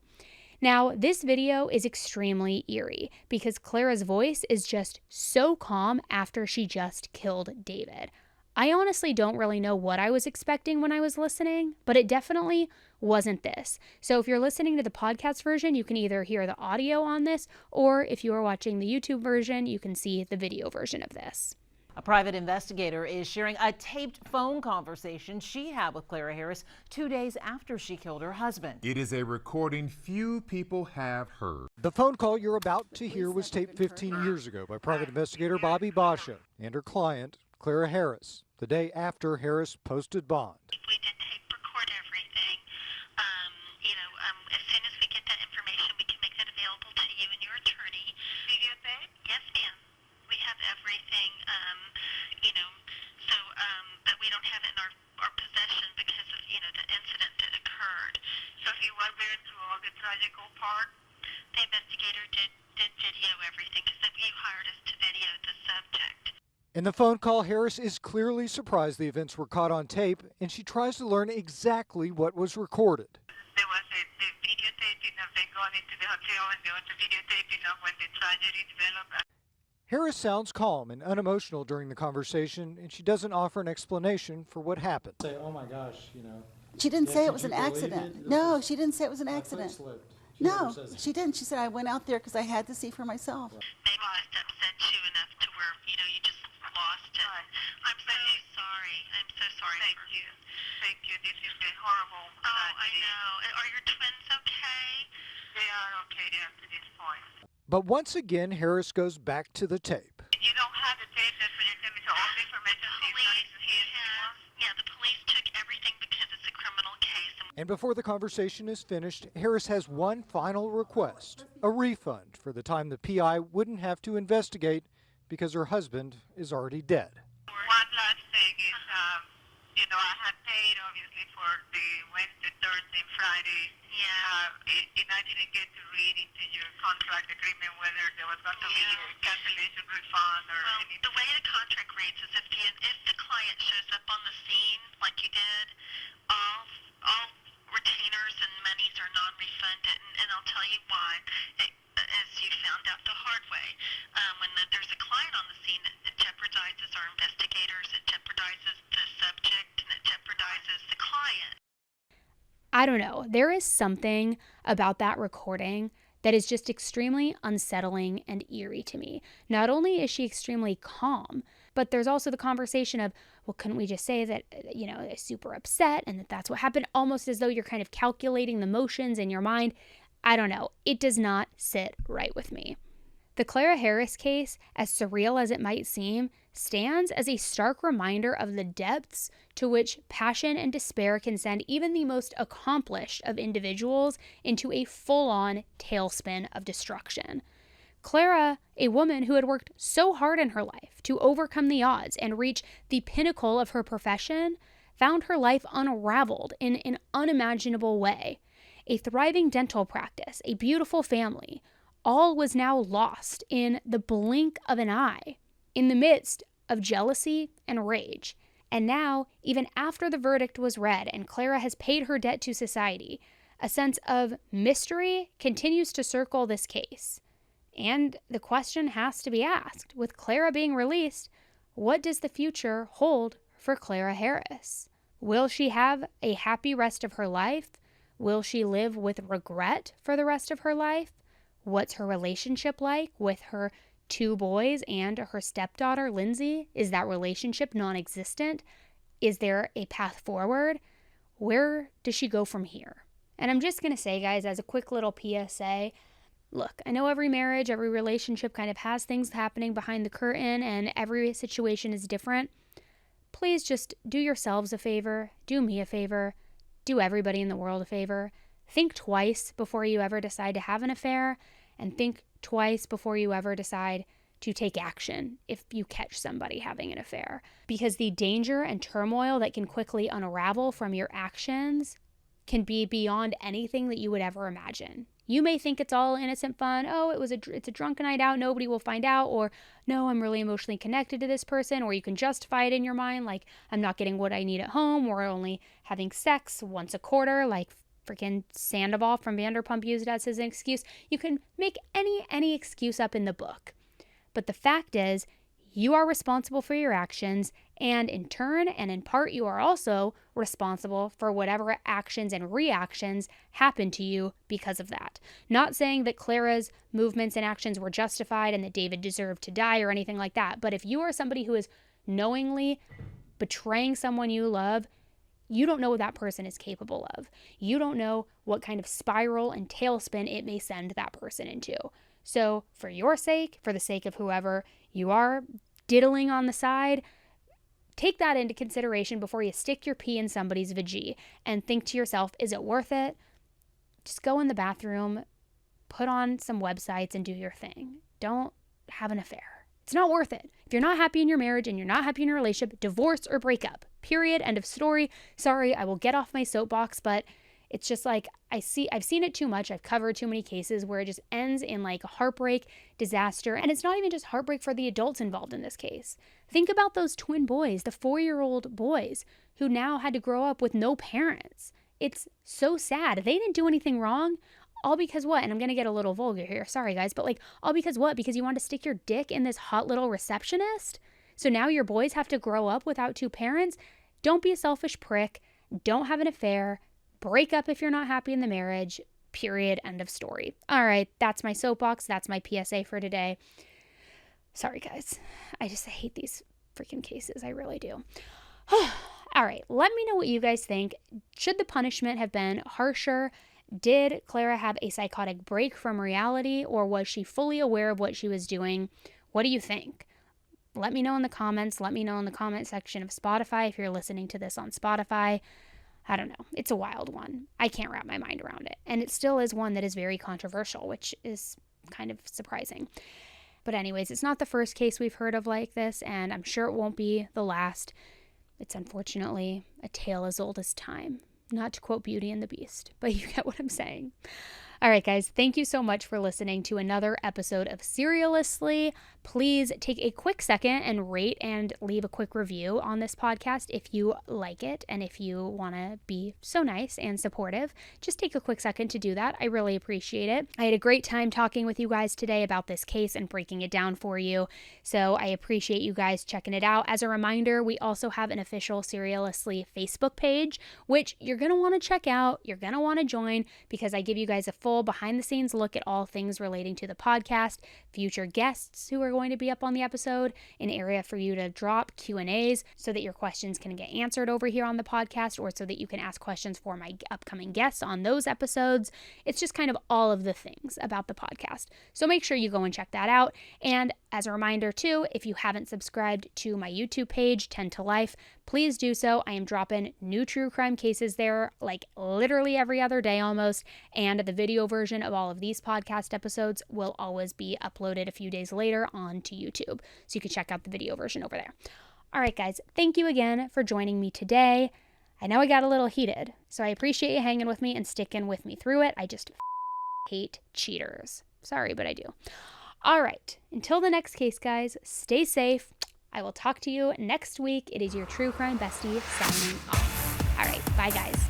Now, this video is extremely eerie because Clara's voice is just so calm after she just killed David. I honestly don't really know what I was expecting when I was listening, but it definitely wasn't this. So if you're listening to the podcast version, you can either hear the audio on this, or if you are watching the YouTube version, you can see the video version of this. A private investigator is sharing a taped phone conversation she had with Clara Harris 2 days after she killed her husband. It is a recording few people have heard. The phone call you're about to hear was taped 15 years ago by private investigator Bobby Basha and her client, Clara Harris, the day after Harris posted bond. We did tape record everything. As soon as we get that information, we can make that available to you and your attorney. Videotape? Yes, ma'am. We have everything, but we don't have it in our possession because of, the incident that occurred. So he was there through all the tragical part? The investigator did video everything because you hired us to video the subject. In the phone call, Harris is clearly surprised the events were caught on tape, and she tries to learn exactly what was recorded. There was the videotaping of them going into the hotel, and there was the videotaping of when the tragedy developed. Harris sounds calm and unemotional during the conversation, and she doesn't offer an explanation for what happened. Say, oh my gosh, She didn't say it was an accident. No, she didn't say it was an accident. No, she didn't. She said, I went out there because I had to see for myself. Maybe it upset you enough to where, you just lost it. I'm so sorry. I'm so sorry. Thank you. Thank you. This is a horrible tragedy. I know. Are your twins okay? They are okay up to this point. But once again, Harris goes back to the tape. You don't have the tape that's when you send me to all the information. The police took everything because it's a criminal case. And before the conversation is finished, Harris has one final request. a refund for the time the PI wouldn't have to investigate because her husband is already dead. One last thing is, I had paid obviously for the Wednesday, Thursday, Friday. Yeah. And I didn't get to read into your contract agreement whether there was going to be a cancellation refund or anything. The way the contract reads is if the client shows up on the scene like you did, all retainers and monies are non-refunded, and I'll tell you why. As you found out the hard way, when there's a client on the scene, it jeopardizes our investigators, it jeopardizes the subject, and it jeopardizes the client. I don't know. There is something about that recording that is just extremely unsettling and eerie to me. Not only is she extremely calm, but there's also the conversation of, well, couldn't we just say that, they're super upset and that's what happened, almost as though you're kind of calculating the motions in your mind. I don't know. It does not sit right with me. The Clara Harris case, as surreal as it might seem, stands as a stark reminder of the depths to which passion and despair can send even the most accomplished of individuals into a full-on tailspin of destruction. Clara, a woman who had worked so hard in her life to overcome the odds and reach the pinnacle of her profession, found her life unraveled in an unimaginable way. A thriving dental practice, a beautiful family, all was now lost in the blink of an eye, in the midst of jealousy and rage. And now, even after the verdict was read and Clara has paid her debt to society, a sense of mystery continues to circle this case. And the question has to be asked, with Clara being released, what does the future hold for Clara Harris? Will she have a happy rest of her life? Will she live with regret for the rest of her life? What's her relationship like with her 2 boys and her stepdaughter, Lindsay? Is that relationship non-existent? Is there a path forward? Where does she go from here? And I'm just going to say, guys, as a quick little PSA, look, I know every marriage, every relationship kind of has things happening behind the curtain and every situation is different. Please just do yourselves a favor, do me a favor, do everybody in the world a favor. Think twice before you ever decide to have an affair, and think twice before you ever decide to take action if you catch somebody having an affair. Because the danger and turmoil that can quickly unravel from your actions can be beyond anything that you would ever imagine. You may think it's all innocent fun. Oh, it's a drunken night out, nobody will find out. Or, no, I'm really emotionally connected to this person. Or you can justify it in your mind, like, I'm not getting what I need at home. Or only having sex once a quarter, like freaking Sandoval from Vanderpump used as his excuse. You can make any excuse up in the book. But the fact is, you are responsible for your actions, and in turn and in part, you are also responsible for whatever actions and reactions happen to you because of that. Not saying that Clara's movements and actions were justified and that David deserved to die or anything like that, but if you are somebody who is knowingly betraying someone you love, you don't know what that person is capable of. You don't know what kind of spiral and tailspin it may send that person into. So for your sake, for the sake of whoever you are diddling on the side, take that into consideration before you stick your pee in somebody's vajee and think to yourself, is it worth it? Just go in the bathroom, put on some websites and do your thing. Don't have an affair. It's not worth it. If you're not happy in your marriage and you're not happy in your relationship, divorce or break up. Period. End of story. Sorry, I will get off my soapbox, but it's just like I've seen it too much. I've covered too many cases where it just ends in like a heartbreak, disaster. And it's not even just heartbreak for the adults involved in this case. Think about those twin boys, the 4-year-old boys who now had to grow up with no parents. It's so sad. They didn't do anything wrong. All because what? And I'm going to get a little vulgar here. Sorry, guys. But like, all because what? Because you want to stick your dick in this hot little receptionist? So now your boys have to grow up without 2 parents? Don't be a selfish prick. Don't have an affair. Break up if you're not happy in the marriage. Period. End of story. All right. That's my soapbox. That's my PSA for today. Sorry, guys. I hate these freaking cases. I really do. All right. Let me know what you guys think. Should the punishment have been harsher? Did Clara have a psychotic break from reality, or was she fully aware of what she was doing? What do you think? Let me know in the comments. Let me know in the comment section of Spotify if you're listening to this on Spotify. I don't know. It's a wild one. I can't wrap my mind around it. And it still is one that is very controversial, which is kind of surprising. But anyways, it's not the first case we've heard of like this, and I'm sure it won't be the last. It's unfortunately a tale as old as time. Not to quote Beauty and the Beast, but you get what I'm saying. All right, guys, thank you so much for listening to another episode of Serialously. Please take a quick second and rate and leave a quick review on this podcast if you like it and if you want to be so nice and supportive. Just take a quick second to do that. I really appreciate it. I had a great time talking with you guys today about this case and breaking it down for you, so I appreciate you guys checking it out. As a reminder, we also have an official Serialously Facebook page, which you're going to want to check out. You're going to want to join because I give you guys a full behind-the-scenes look at all things relating to the podcast, future guests who are going to be up on the episode, an area for you to drop Q&As so that your questions can get answered over here on the podcast, or so that you can ask questions for my upcoming guests on those episodes. It's just kind of all of the things about the podcast. So make sure you go and check that out. And as a reminder too, if you haven't subscribed to my YouTube page, 10 to Life, please do so. I am dropping new true crime cases there like literally every other day almost, and the video version of all of these podcast episodes will always be uploaded a few days later onto YouTube. So you can check out the video version over there. All right, guys, thank you again for joining me today. I know I got a little heated, so I appreciate you hanging with me and sticking with me through it. I just hate cheaters. Sorry, but I do. All right, until the next case, guys, stay safe. I will talk to you next week. It is your True Crime Bestie signing off. All right, bye, guys.